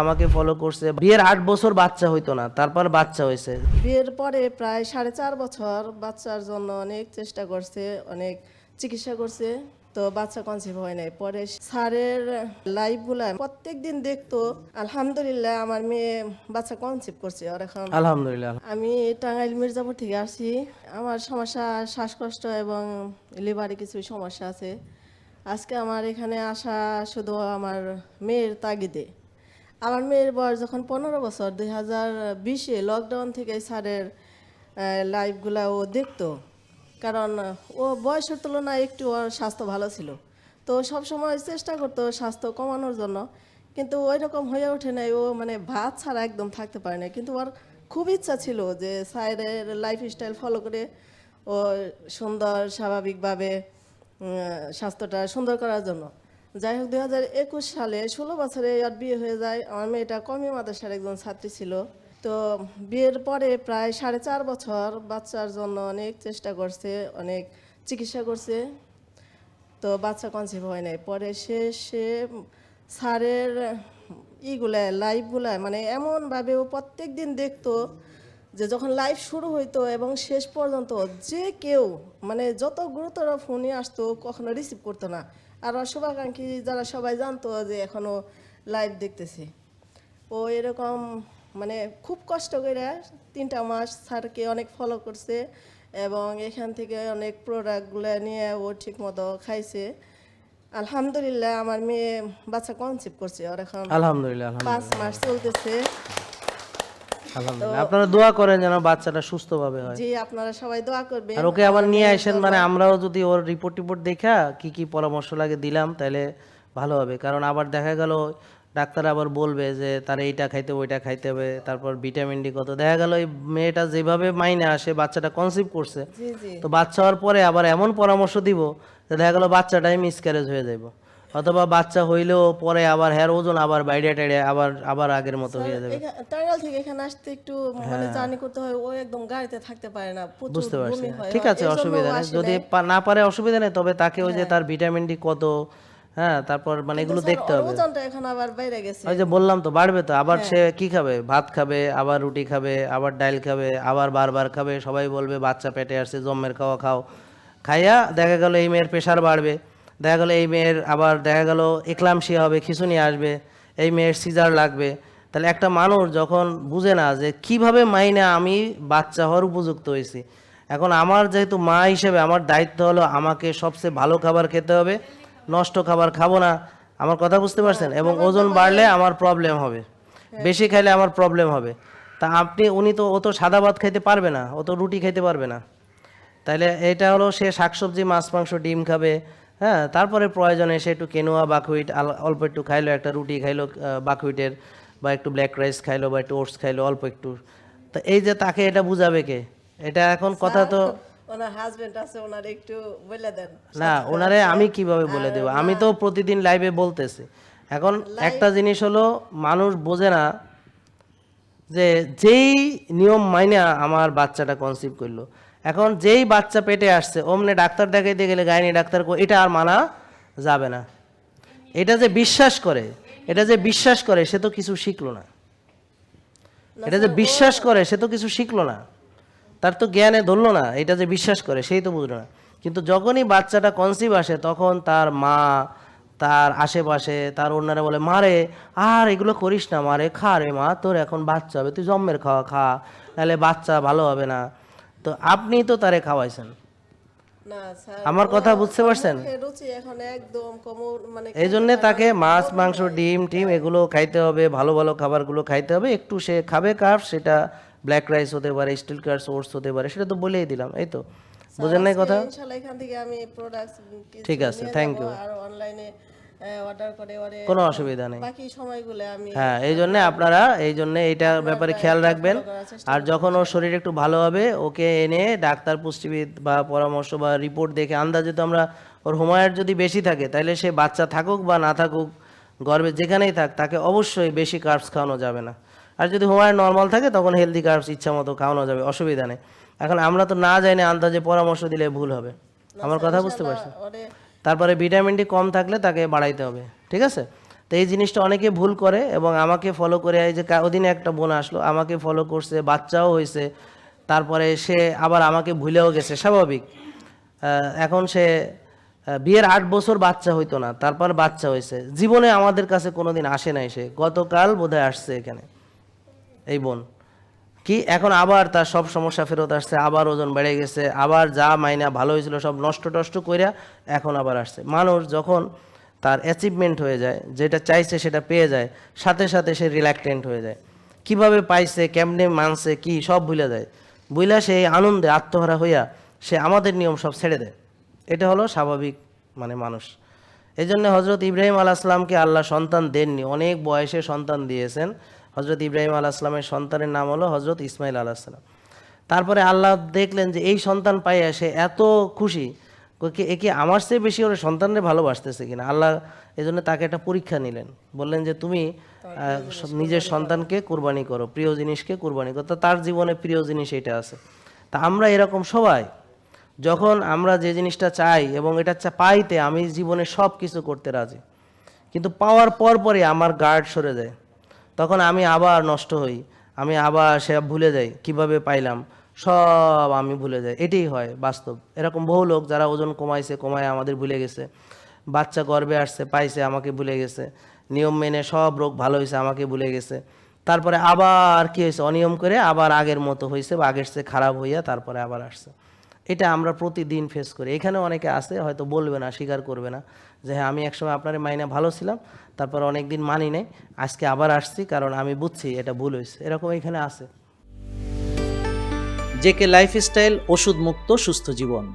আমাকে ফলো করছে। বিয়ের ৮ বছর বাচ্চা হইতো না, তারপর বাচ্চা হয়েছে। বিয়ের পরে প্রায় 4.5 বছর বাচ্চার জন্য অনেক চেষ্টা করছে, অনেক চিকিৎসা করছে, তো বাচ্চা কনসিভ হয় নাই। পরে স্যারের লাইভগুলা প্রত্যেকদিন দেখতো। আলহামদুলিল্লাহ আমার মেয়ে বাচ্চা কনসিভ করছে। আর এখন আলহামদুলিল্লাহ। আমি টাঙ্গাইল মির্জাপুর থেকে আসি। আমার সমস্যা শ্বাসকষ্ট এবং লিভারে কিছু সমস্যা আছে। আজকে আমার এখানে আসা শুধু আমার মেয়ের তাগিদে। আমার মেয়ের বয়স যখন 15 বছর 2020-এ লকডাউন থেকে স্যারের লাইভগুলা ও দেখতো, কারণ ও বয়সের তুলনায় একটু ওর স্বাস্থ্য ভালো ছিল, তো সব সময় চেষ্টা করতো স্বাস্থ্য কমানোর জন্য, কিন্তু ওই রকম হয়ে ওঠে নাই। ও মানে ভাত ছাড়া একদম থাকতে পারে না, কিন্তু ওর খুব ইচ্ছা ছিল যে স্যারের লাইফস্টাইল ফলো করে ও সুন্দর স্বাভাবিকভাবে স্বাস্থ্যটা সুন্দর করার জন্য। যাই হোক 2021 সালে 16 বছরে ওর বিয়ে হয়ে যায়। আমার মেয়েটা কমি মাদ্রাসার একজন ছাত্রী ছিল। তো বিয়ের পরে প্রায় 4.5 বছর বাচ্চার জন্য অনেক চেষ্টা করছে, অনেক চিকিৎসা করছে, তো বাচ্চা কনসিভ হয় নাই। পরে সে স্যারের লাইভগুলা মানে এমনভাবে ও প্রত্যেক দিন দেখতো যে যখন লাইভ শুরু হইতো এবং শেষ পর্যন্ত যে কেউ মানে যত গুরুতর ফোনই আসতো কখনো রিসিভ করতো না। আর ওর শুভাকাঙ্ক্ষী যারা সবাই জানতো যে এখনো লাইভ দেখতেছে। ও এরকম মানে খুব কষ্ট করে 3টা মাস স্যারকে অনেক ফলো করছে এবং এখান থেকে অনেক প্রোডাক্টগুলো নিয়ে ও ঠিক মতো খাইছে। আলহামদুলিল্লাহ আমার মেয়ে বাচ্চা কনসিভ করছে। আর এখন আলহামদুলিল্লাহ। 5 মাস চলতেছে। আলহামদুলিল্লাহ। আপনারা দোয়া করেন যেন বাচ্চাটা সুস্থভাবে হয়। জি, আপনারা সবাই দোয়া করবেন। আর ওকে আবার আমার নিয়ে মেয়ের আসেন, জন্য। মানে আমরাও যদি ওর রিপোর্ট দেখা কি কি পরামর্শ লাগে দিলাম তাহলে ভালো হবে। কারণ আবার দেখা গেল ডাক্তার আবার বলবে যে তার এইটা খাইতে হবে, ওইটা খাইতে হবে, তারপর ভিটামিন ডি কত। দেখা গেল এই মেয়েটা যেভাবে মাইনে আসে বাচ্চাটা কনসিভ করছে, জি জি তো বাচ্চা হওয়ার পরে আবার এমন পরামর্শ দিব যে দেখা গেল বাচ্চাটাই মিসক্যারেজ হয়ে যাবে, অথবা বাচ্চা হইলেও পরে আবার হের ওজন আবার বাইরে টাইরে আবার আবার আগের মতো হয়ে যাবে। টাঙ্গাইল থেকে এখানে আসতে একটু মানে জার্নি করতে হয়। ও একদম গাড়িতে থাকতে পারে না, প্রচুর বুঝতে পারছি। বমি হয়। ঠিক আছে, এর জন্য অসুবিধা ও নেই। আসে যদি নাই। না পারে অসুবিধা নেই, তবে তাকে ওই যে তার ভিটামিন ডি কত, হ্যাঁ, তারপর মানে কিন্তু এগুলো স্যার দেখতে ওর হবে। ওজনটা এখন আবার বেড়ে গেছে। ওই যে বললাম তো বাড়বে তো, আবার সে কি খাবে, ভাত খাবে, আবার রুটি খাবে, আবার ডাল খাবে, আবার বারবার খাবে, সবাই বলবে বাচ্চা পেটে আসছে, জম্মের খাওয়া খাও। খাইয়া দেখা গেল এই মেয়ের প্রেশার বাড়বে, দেখা গেল এই মেয়ের আবার দেখা গেল এক্লামশিয়া হবে, খিঁচুনি আসবে, এই মেয়ের সিজার লাগবে। তাহলে একটা মানুষ যখন বুঝে না যে কিভাবে মাইনে আমি বাচ্চা হওয়ার উপযুক্ত হয়েছি, এখন আমার যেহেতু মা হিসেবে আমার দায়িত্ব হলো আমাকে সবচেয়ে ভালো খাবার খেতে হবে, নষ্ট খাবার খাবো না। আমার কথা বুঝতে পারছেন? এবং ওজন বাড়লে আমার প্রবলেম হবে, বেশি খাইলে আমার প্রবলেম হবে। তা উনি তো ও তো সাদা ভাত খাইতে পারবে না, ও তো রুটি খাইতে পারবে না। তাইলে এটা হলো সে শাকসবজি, মাছ, মাংস, ডিম খাবে, হ্যাঁ, তারপরে প্রয়োজনে সে একটু কেনোয়া, বাকহুইট অল্প একটু খাইলো, একটা রুটি খাইলো বাকহুইটের, বা একটু ব্ল্যাক রাইস খাইলো, বা একটু ওটস খাইলো অল্প একটু। তো এই যে তাকে এটা বুঝাবে কে? এটা এখন কথা তো ওনার হাজবেন্ড আছে, ওনার একটু বলে দেন। না, ওনারে আমি কিভাবে বলে দেব? আমি তো প্রতিদিন লাইভে বলতেছি। এখন একটা জিনিস হলো মানুষ বোঝে না যে যেই নিয়ম মাইনা আমার বাচ্চাটা কনসিভ করলো, এখন যেই বাচ্চা পেটে আসছে অমনে ডাক্তার দেখাইতে গেলে গাইনি ডাক্তার এটা আর মানা যাবে না। এটা যে বিশ্বাস করে, সে তো কিছু শিখলো না। এটা যে বিশ্বাস করে সে তো কিছু শিখলো না, তার তো জ্ঞানে ধরলো না। এটা যে বিশ্বাস করে সেই তো বুঝলো না। কিন্তু যখনই বাচ্চাটা কনসিভ আসে তখন তার মা, তার আশেপাশে তার অন্যরা বলে মারে আর এগুলো করিস না, মারে খা রে মা, তোর এখন বাচ্চা হবে, তুই জন্মের খাওয়া খা, নাহলে বাচ্চা ভালো হবে না। তো আপনি তো তারে খাওয়াইছেন। না স্যার, আমার কথা বুঝতে পারছেন? মুখের রুচি এখন একদম কমন, মানে এই জন্যে তাকে মাছ, মাংস, ডিম টিম এগুলো খাইতে হবে, ভালো ভালো খাবারগুলো খাইতে হবে। একটু সে খাবে কার্বস, সেটা ব্ল্যাক রাইস হতে পারে, স্টিল কার্বস, ওটস হতে পারে, সেটা তো বলেই দিলাম। এই তো বুঝেন নাই কথা? ইনশাআল্লাহ এখান থেকে আমি প্রোডাক্টস ঠিক আছে, থ্যাংক ইউ। আর অনলাইনে অর্ডার করে ওরে কোনো অসুবিধা নেই। বাকি সময়গুলো আমি হ্যাঁ, এই জন্যে আপনারা এইটার ব্যাপারে খেয়াল রাখবেন। আর যখন ওর শরীর একটু ভালো হবে ওকে এনে ডাক্তার, পুষ্টিবিদ বা পরামর্শ বা রিপোর্ট দেখে আন্দাজে, তো আমরা ওর হোমায়ার যদি বেশি থাকে তাহলে সে বাচ্চা থাকুক বা না থাকুক, গর্ভে যেখানেই থাক, তাকে অবশ্যই বেশি কার্বস খাওয়ানো যাবে না। আর যদি হোমায়ার নর্মাল থাকে তখন হেলদি কার্বস ইচ্ছা মতো খাওয়ানো যাবে, অসুবিধা নেই। এখন আমরা তো না জানি, আন্দাজে পরামর্শ দিলে ভুল হবে। আমার কথা বুঝতে পারছেন? ওরে তারপরে ভিটামিন ডি কম থাকলে তাকে বাড়াইতে হবে, ঠিক আছে? তো তো এই জিনিসটা অনেকে ভুল করে এবং আমাকে ফলো করে, এই যে ওদিনে একটা বোন আসলো আমাকে ফলো করছে, বাচ্চাও হয়েছে, তারপরে সে আবার আমাকে ভুলেও গেছে, স্বাভাবিক। এখন সে বিয়ের 8 বছর বাচ্চা হইতো না, তারপর বাচ্চা হয়েছে, জীবনে আমাদের কাছে কোনোদিন আসে নাই, সে গতকাল বোধহয় আসছে এখানে এই বোন। কি এখন আবার তার সব সমস্যা ফেরত আসছে, আবার ওজন বেড়ে গেছে, আবার যা মাইনা ভালো হয়েছিল সব নষ্ট টষ্ট কইরা এখন আবার আসছে। মানুষ যখন তার অ্যাচিভমেন্ট হয়ে যায়, যেটা চাইছে সেটা পেয়ে যায়, সাথে সাথে সে রিল্যাক্টেন্ট হয়ে যায়। কিভাবে পাইছে, কেমনে মানছে, কি সব ভুলে যায়, বুঝলা সেই আনন্দে আত্মহারা হইয়া সে আমাদের নিয়ম সব ছেড়ে দেয়। এটা হলো স্বাভাবিক মানে মানুষ। এই জন্য হজরত ইব্রাহিম আলাইসাল্লামকে আল্লাহ সন্তান দেননি, অনেক বয়সে সন্তান দিয়েছেন। হজরত ইব্রাহিম আলাইসাল্লামের সন্তানের নাম হলো হজরত ইসমাইল আলাইসাল্লাম। তারপরে আল্লাহ দেখলেন যে এই সন্তান পাইয়া সে এত খুশি, একে আমার চেয়ে বেশি ওর সন্তানরে ভালোবাসতেছে কিনা। আল্লাহ এই জন্য তাকে একটা পরীক্ষা নিলেন, বললেন যে তুমি নিজের সন্তানকে কুরবানি করো, প্রিয় জিনিসকে কুরবানি করো। তো তার জীবনে প্রিয় জিনিস এটা আছে। তা আমরা এরকম সবাই, যখন আমরা যে জিনিসটা চাই এবং এটা পাইতে আমি জীবনে সব কিছু করতে রাজি, কিন্তু পাওয়ার পর পরই আমার গার্ড সরে যায়, তখন আমি আবার নষ্ট হই, আমি আবার সে ভুলে যাই কিভাবে পাইলাম, সব আমি ভুলে যাই। এটাই হয় বাস্তব। এরকম বহু লোক যারা ওজন কমাইছে, কমায় আমাদের ভুলে গেছে, বাচ্চা গর্ভে আসছে পাইছে আমাকে ভুলে গেছে, নিয়ম মেনে সব রোগ ভালো হয়েছে আমাকে ভুলে গেছে, তারপরে আবার কি হয়েছে, অনিয়ম করে আবার আগের মতো হয়েছে বা আগের চেয়ে খারাপ হইয়া তারপরে আবার আসছে। এটা আমরা প্রতিদিন ফেস করি। এখানে অনেকে আছে হয়তো বলবে না, স্বীকার করবে না যে হ্যাঁ আমি একসময় আপনার মাইনে ভালো ছিলাম, তারপর অনেক দিন মানি নাই, আজকে আবার আসছি কারণ আমি বুঝছি এটা ভুল হয়েছে, এরকম এখানে আছে। জেকে লাইফস্টাইল, ওষুধ মুক্ত সুস্থ জীবন।